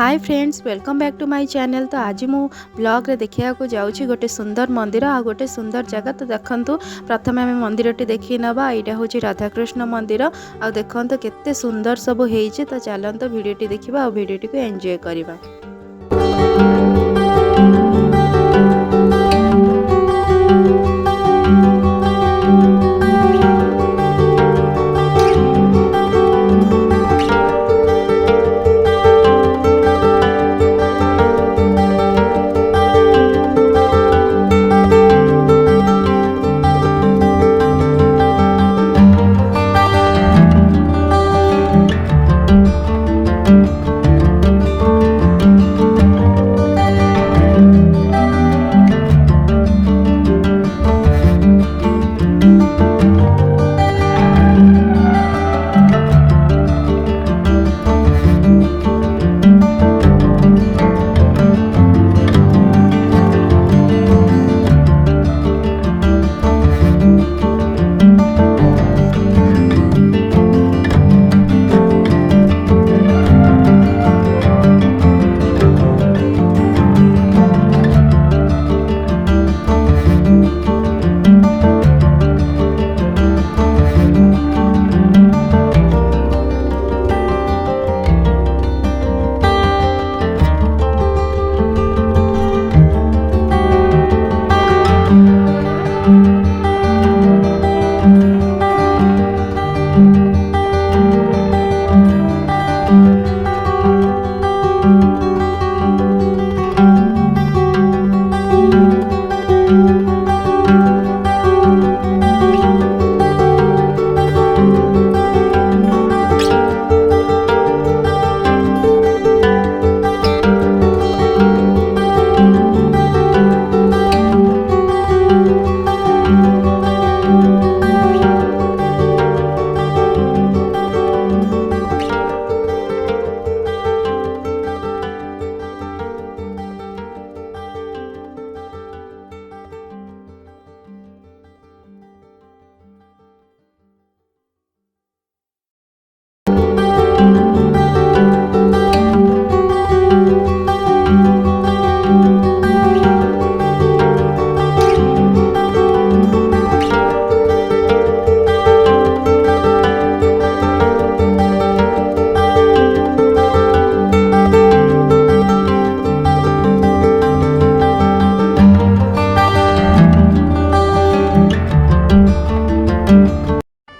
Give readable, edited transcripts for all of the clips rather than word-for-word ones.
Hi friends welcome back to my channel. तो आज मु ब्लॉग रे देखिया को जाउची गोटे सुंदर मंदिर आ गोटे सुंदर जगह। तो देखंतु प्रथम आम मंदिर टी देखी नबा। एटा होची राधाकृष्ण मंदिर आ देखंतु केते सुंदर सब हेइचे। तो चलंतु वीडियो टी देखिबा आ वीडियो टी को एंजॉय करबा।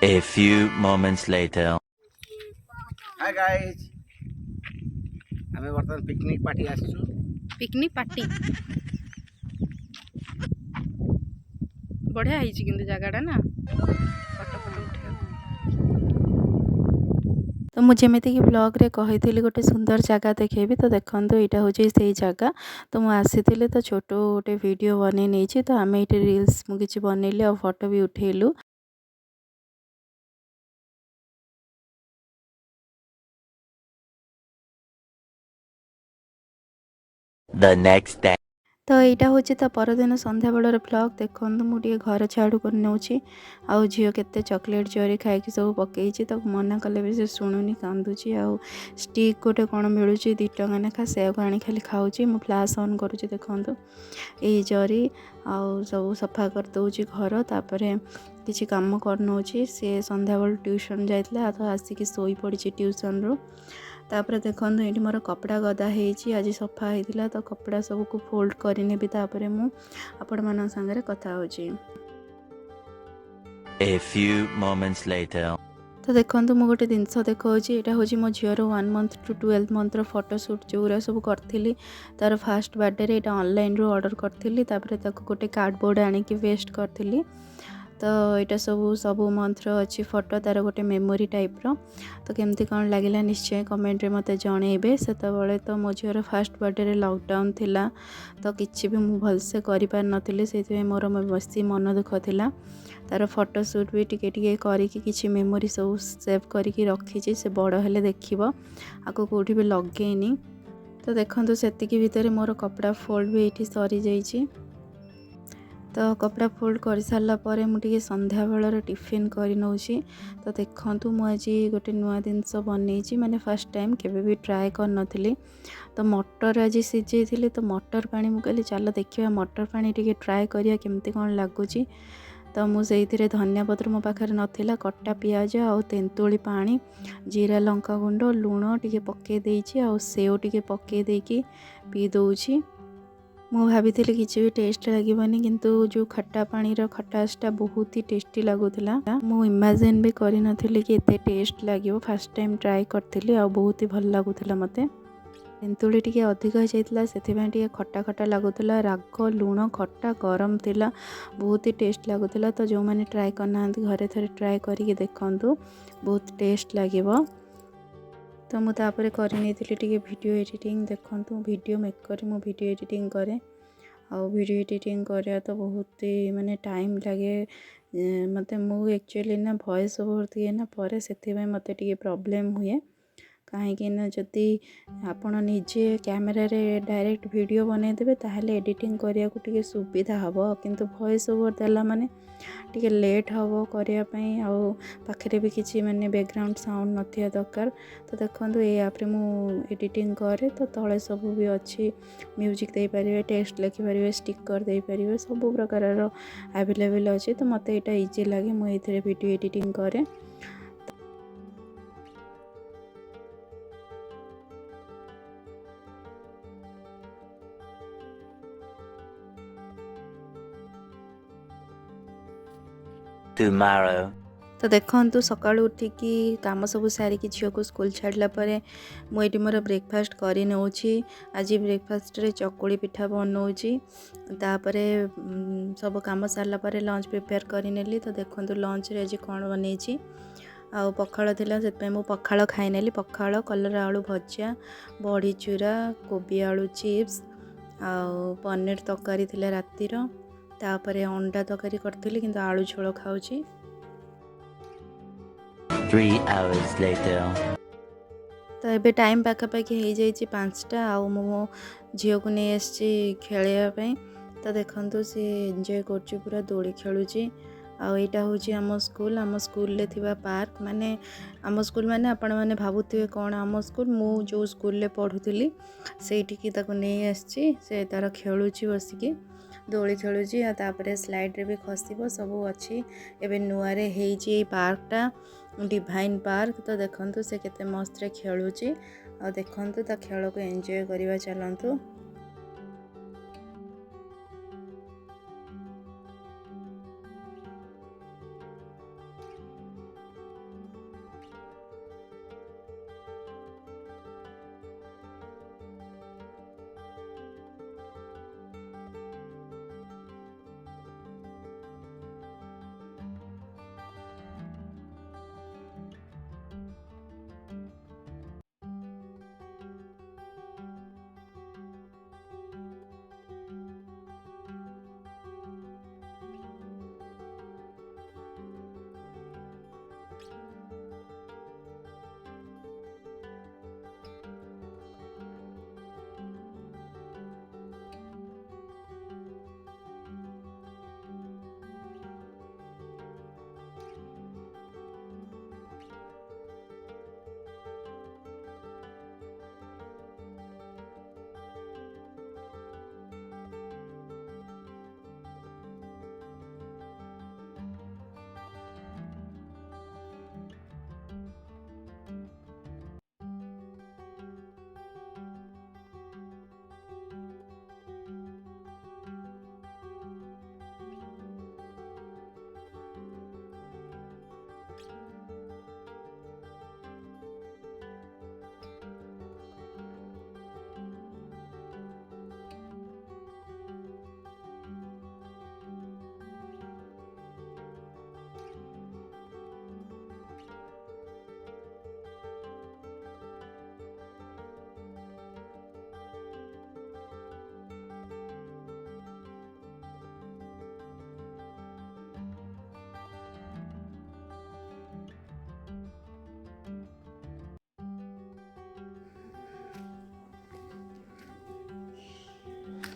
A few moments later. Hi guys आमे वर्तमान पिकनिक पार्टी आसछु। पिकनिक पार्टी बढ़िया है कि जगह ना फोटो फोटो उठा। तो मुझे जमीती कि ब्लॉग रे कही गोटे सुंदर जगह देखेबी। तो देखो यहाँ हूँ से जगह। तो मुझे आसी तो छोट गोटे वीडियो बन नहीं। तो आम ये रिल्स मुझे बनइली और फोटो भी उठेलु। The next day. तो यहाँ हूँ तो परदिन संध्या बेलर ब्लॉग। देखो मुझे घर झाड़ू कर नौची आउ झील के चॉकलेट चोरी खाई सब पकई। तो मना कले भी से शुणुनी कांदुची। आउ स्टिक गोटे कौन मिलूँ 2 टंका नेखा से आनी खाली खाऊँ। मु फ्लाश ऑन करुँच देखो यही जरी आउ सब सफा कर दूची घर। तापर किसी काम कर नौची। सी संध्या बेल ट्यूशन जाइला तो आसिक शोई पड़ी ट्यूशन रू। तापर देखो ये मोर कपड़ा गदा होती आज सफा होता। तो कपड़ा सबको फोल्ड करने तापर मु आपण मान संगे कथा होची। A few moments later. तो देखो मुझे गोटे जिनस देखा यहाँ हूँ मो झीर 1 मंथ टू 12 मंथर फोटोशूट जो सब करी। तार फास्ट बर्थडे यहाँ ऑनलाइन रू ऑर्डर करी। गोटे कार्डबोर्ड आनिकी वेस्ट करी। तो यहाँ सब मंथर अच्छी फोटो तार गोटे मेमोरी टाइप रो। तो केमती कौन लगे निश्चय कमेंट रे मते जणेबे। सेतबेले तो मो झीर फास्ट बर्थडे रे लॉकडाउन थिला। तो किछि भी मु भलसे करि पार नथिले। सेति मोर बसी मन दुख थिला। तार फोटोशूट भी टिके टिके करिकी किछि मेमोरी सब सेव करिकी रखी। से बड़ हेले देखिबो आको कोठी भी लगेनी। तो देखंतु सेतिकी भितरे मोर कपड़ा फोल्ड भी एठी सरी जाइछि। तो कपड़ा फोल्ड कर सारा पर मुझे संध्या बेलर टिफिन कर नौची। तो देखूँ मुझे गोटे नुआ जिनस बनई मैंने फर्स्ट टाइम केवे भी ट्राए कर नथिली। तो मटर आज सिझे तो मटर पानी मुझे चल देखा मटर पानी टी ट्राए करिया केमती कौन लगुच। तो मुझे धनिया पत्र मो पाखे नाला कटा पियाज आउ तेंतुली पानी जीरा लंका गुंड लुण टी पकई आउ सेव टी पकई देकी पी दौची। ମୁଁ ଭାବିଥିଲି କିଛି ବି ଟେଷ୍ଟ ଲାଗିବନି କିନ୍ତୁ ଯେଉଁ ଖଟା ପାଣିର ଖଟାସଟା ବହୁତ ହି ଟେଷ୍ଟି ଲାଗୁଥିଲା। ମୁଁ ଇମାଜିନ୍ ବି କରିନଥିଲି କି ଏତେ ଟେଷ୍ଟ ଲାଗିବ। ଫାର୍ଷ୍ଟ ଟାଇମ୍ ଟ୍ରାଏ କରିଥିଲି ଆଉ ବହୁତ ହି ଭଲ ଲାଗୁଥିଲା ମୋତେ। ତେନ୍ତୁଳି ଟିକେ ଅଧିକ ହେଇଯାଇଥିଲା ସେଥିପାଇଁ ଟିକେ ଖଟା ଖଟା ଲାଗୁଥିଲା। ରାଗ ଲୁଣ ଖଟା ଗରମ ଥିଲା ବହୁତ ହି ଟେଷ୍ଟ ଲାଗୁଥିଲା। ତ ଯେଉଁମାନେ ଟ୍ରାଏ କରିନାହାନ୍ତି ଘରେ ଥରେ ଟ୍ରାଏ କରିକି ଦେଖନ୍ତୁ ବହୁତ ଟେଷ୍ଟ ଲାଗିବ। तो मुझे तापर करनी वीडियो एडिटिंग देखूँ वीडियो मेकर मु वीडियो एडिटिंग करे आउ वीडियो एडिटिंग कराया तो बहुत ही माने टाइम लगे मत मु एक्चुअली ना वॉइस ओवर दिए ना पर से मत प्रॉब्लम हुए कहीं जदि आपण निजे कैमेरा रे डायरेक्ट वीडियो बनईदेवे ताहले एडिटिंग करिया को टिके सुविधा हबो किंतु वॉइस ओवर देला माने टिके लेट हबो करिया पई आ पाखरे भी किछि माने बैकग्राउंड साउंड नथिया दरकार। तो देखंतु ए ऐप रे मु एडिटिंग करे तो तळे सब भी अच्छी म्यूजिक दे परिवे टेक्स्ट लिखि परिवे स्टिकर दे परिवे सब प्रकार रो अवेलेबल अछि। तो मते एटा इजी लागे मु एथिरे वीडियो एडिटिंग करे। Tomorrow. तो देखंतु सकाळु उठिकी काम सब सारिकी झील को स्कूल छाड़ला मुझे मोर ब्रेकफास्ट कर नौची। आज ब्रेकफास्ट रे चकुली पिठा बनाऊँगी तापर सब काम सारा पर लंच प्रिपेयर करनेली। तो देखंतु लंच रे आज कौन बनई आ पखाड़ थिला से मु पखाड़ खाई पखाड़ कलर आलू भजा बड़ी चूरा कोबी आलू चिप्स आ पनीर तरकारी थिला रातिर तापर अंडा तरकारी करथिली किंतु आलू झोल खाऊची। 3 hours later. तो ये टाइम पाखापाखि हो जाइए 5टा आउ मो झील को नहीं आसी खेलवाई। तो देखो सी एंजॉय कर पूरा दोड़ी खेलुची। आईटा हूँ आम स्कूल रे थिबा पार्क माने आम स्कूल माने आपण मैंने भावुवे कौन आम स्कूल मु जो स्कूल पढ़ुली से नहीं आसी से तार खेलुची बसिकी दोली खेलुची तापर स्लाइड रे भी खसब सब अच्छी एवं नुआ रे हेई पार्कटा डिवाइन पार्क। तो देखंतु से केते मस्त रे खेलुची आ देखंतु ता खेल को एंजॉय करवा चलंतु।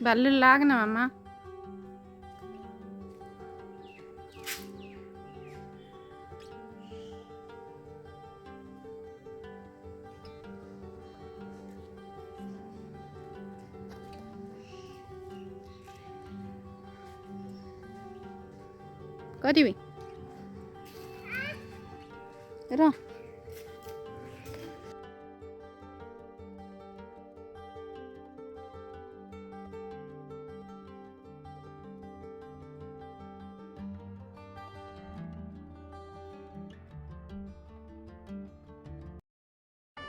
बालू लाग ना मामा କରିବି ର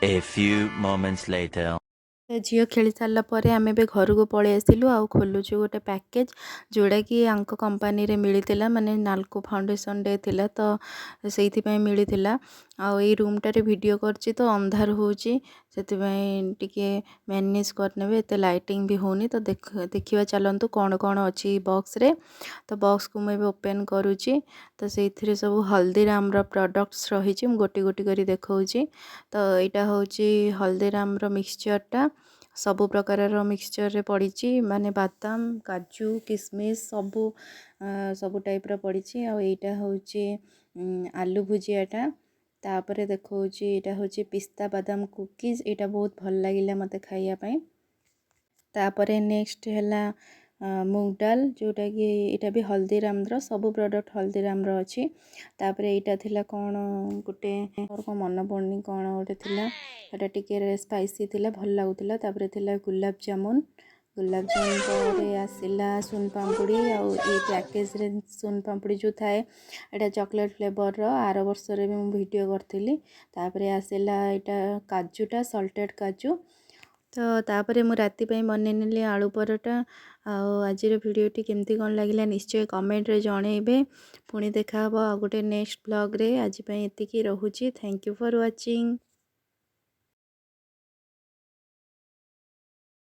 A few moments later. ଝିଅ ଖେଳି ସାରିଲା ପରେ ଆମେ ଏବେ ଘରକୁ ପଳେଇ ଆସିଲୁ ଆଉ ଖୋଲୁଛୁ ଗୋଟେ ପ୍ୟାକେଜ୍ ଯେଉଁଟାକି ଆଙ୍କ କମ୍ପାନୀରେ ମିଳିଥିଲା ମାନେ ନାଲକୋ ଫାଉଣ୍ଡେସନ୍ ଡେ ଥିଲା ତ ସେଇଥିପାଇଁ ମିଳିଥିଲା। ଆଉ ଏଇ ରୁମ୍ଟାରେ ଭିଡ଼ିଓ କରିଛି ତ ଅନ୍ଧାର ହେଉଛି ସେଥିପାଇଁ ଟିକେ ମ୍ୟାନେଜ୍ କରିନେବେ ଏତେ ଲାଇଟିଂ ବି ହେଉନି ତ ଦେଖିବା ଚାଲନ୍ତୁ କ'ଣ କ'ଣ ଅଛି ବକ୍ସରେ। ତ ବକ୍ସକୁ ମୁଁ ଏବେ ଓପେନ୍ କରୁଛି ତ ସେଇଥିରେ ସବୁ ହଳଦୀରାମର ପ୍ରଡ଼କ୍ଟସ୍ ରହିଛି ମୁଁ ଗୋଟି ଗୋଟି କରି ଦେଖାଉଛି। ତ ଏଇଟା ହେଉଛି ହଳଦୀରାମର ମିକ୍ସଚର୍ଟା ସବୁ ପ୍ରକାରର ମିକ୍ସଚର୍ରେ ପଡ଼ିଛି ମାନେ ବାଦାମ କାଜୁ କିସମିସ୍ ସବୁ ଟାଇପ୍ର ପଡ଼ିଛି। ଆଉ ଏଇଟା ହେଉଛି ଆଲୁ ଭୁଜିଆଟା ତାପରେ ଦେଖାଉଛି ଏଇଟା ହେଉଛି ପିସ୍ତା ବାଦାମ କୁକିଜ୍ ଏଇଟା ବହୁତ ଭଲ ଲାଗିଲା ମୋତେ ଖାଇବା ପାଇଁ। ତାପରେ ନେକ୍ସଟ ହେଲା ମୁଗ ଡାଲ ଯେଉଁଟାକି ଏଇଟା ବି ହଳଦୀରାମର ସବୁ ପ୍ରଡ଼କ୍ଟ ହଳଦୀରାମର ଅଛି। ତାପରେ ଏଇଟା ଥିଲା କ'ଣ ଗୋଟେ ମୋର କ'ଣ ମନେ ପଡ଼ୁନି କ'ଣ ଗୋଟେ ଥିଲା ସେଟା ଟିକେ ସ୍ପାଇସି ଥିଲା ଭଲ ଲାଗୁଥିଲା। ତାପରେ ଥିଲା ଗୁଲାବଜାମୁନ ପରେ ଆସିଲା ସୁନପାମ୍ପୁଡ଼ି ଆଉ ଏଇ ପ୍ୟାକେଜରେ ସୁନପାମ୍ପୁଡ଼ି ଯେଉଁ ଥାଏ ଏଇଟା ଚକୋଲେଟ୍ ଫ୍ଲେଭରର ଆର ବର୍ଷରେ ବି ମୁଁ ଭିଡ଼ିଓ କରିଥିଲି। ତାପରେ ଆସିଲା ଏଇଟା କାଜୁଟା ସଲ୍ଟେଡ୍ କାଜୁ। ତ ତାପରେ ମୁଁ ରାତି ପାଇଁ ବନେଇ ନେଲି ଆଳୁ ପରଟା। ଆଉ ଆଜିର ଭିଡ଼ିଓଟି କେମିତି କ'ଣ ଲାଗିଲା ନିଶ୍ଚୟ କମେଣ୍ଟରେ ଜଣେଇବେ। ପୁଣି ଦେଖାହେବ ଆଉ ଗୋଟେ ନେକ୍ସଟ ବ୍ଲଗ୍ରେ। ଆଜି ପାଇଁ ଏତିକି ରହୁଛି। Thank you for watching.